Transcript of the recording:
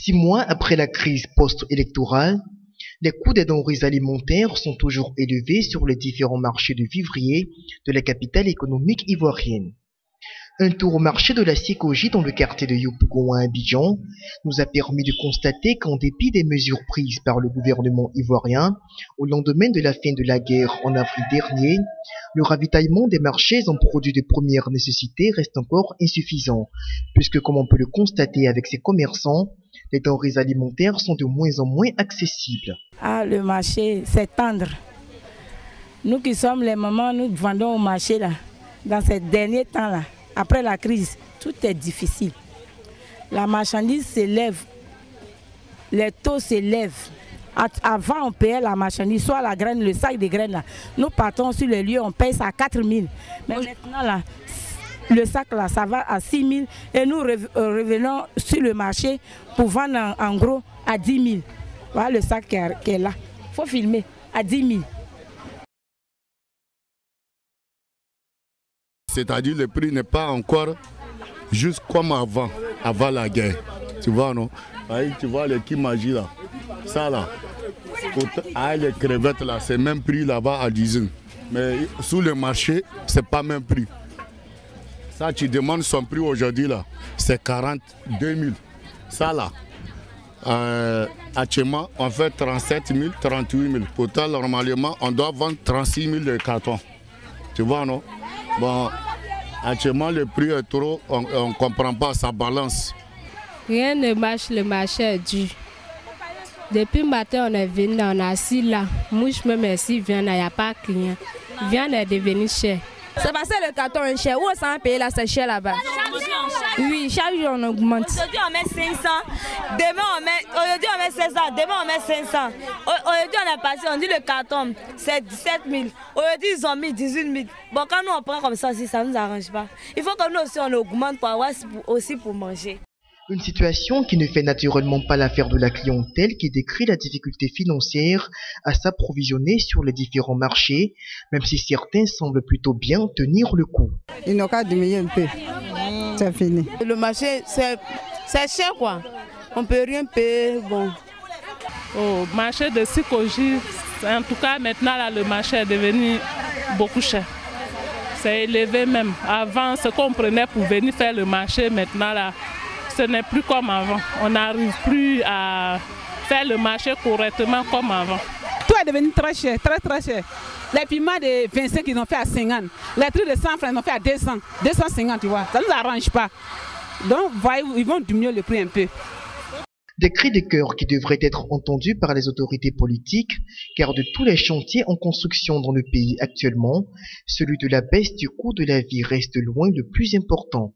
6 mois après la crise post-électorale, les coûts des denrées alimentaires sont toujours élevés sur les différents marchés de vivriers de la capitale économique ivoirienne. Un tour au marché de la Sikoji dans le quartier de Yopougon à Abidjan nous a permis de constater qu'en dépit des mesures prises par le gouvernement ivoirien au lendemain de la fin de la guerre en avril dernier, le ravitaillement des marchés en produits de première nécessité reste encore insuffisant, puisque comme on peut le constater avec ces commerçants, les denrées alimentaires sont de moins en moins accessibles. Ah, le marché, c'est tendre. Nous qui sommes les mamans, nous vendons au marché là, dans ces derniers temps-là. Après la crise, tout est difficile. La marchandise s'élève, les taux s'élèvent. Avant, on payait la marchandise, soit la graine, le sac de graines. Là. Nous partons sur les lieux, on paye ça à 4 000. Mais maintenant, là, le sac, là, ça va à 6 000. Et nous revenons sur le marché pour vendre en gros à 10 000. Voilà le sac qui est là. Il faut filmer à 10 000. C'est-à-dire le prix n'est pas encore juste comme avant la guerre. Tu vois, non? Tu vois les kimaji là, ça là, les crevettes là, c'est même prix là-bas à 10 ans. Mais sous le marché, c'est pas même prix. Ça, tu demandes son prix aujourd'hui là, c'est 42 000. Ça là, actuellement, on fait 37 000, 38 000. Pourtant, normalement, on doit vendre 36 000 de carton. Tu vois, non? Bon, actuellement, le prix est trop, on ne comprend pas, ça balance. Rien ne marche, le marché est dur. Depuis le matin, on est venu, on est assis là. Mouche même ici, il n'y a pas de client. Viande est devenue cher. C'est parce que le carton est cher. Où on s'en paye là, c'est cher là-bas. Oui, chaque jour on augmente. Aujourd'hui on met 500, aujourd'hui on met 700, demain on met 500. Aujourd'hui on est passé, on dit le carton c'est 17 000. Aujourd'hui ils ont mis 18 000. Bon, quand nous on prend comme ça aussi, ça ne nous arrange pas. Il faut que nous aussi on augmente pour avoir aussi pour manger. Une situation qui ne fait naturellement pas l'affaire de la clientèle qui décrit la difficulté financière à s'approvisionner sur les différents marchés, même si certains semblent plutôt bien tenir le coup. Ils n'ont qu'à diminuer un peu, c'est fini. Le marché, c'est cher quoi, on ne peut rien payer. Bon. Au marché de Sikoji, en tout cas maintenant là, le marché est devenu beaucoup cher. C'est élevé même. Avant, ce qu'on prenait pour venir faire le marché, maintenant là, ce n'est plus comme avant. On n'arrive plus à faire le marché correctement comme avant. Tout est devenu très cher, très cher. Les piments de 25 ils ont fait à 50. Les trucs de 100 francs ils ont fait à 200, 250 tu vois. Ça ne nous arrange pas. Donc ils vont diminuer le prix un peu. Des cris de cœur qui devraient être entendus par les autorités politiques, car de tous les chantiers en construction dans le pays actuellement, celui de la baisse du coût de la vie reste loin le plus important.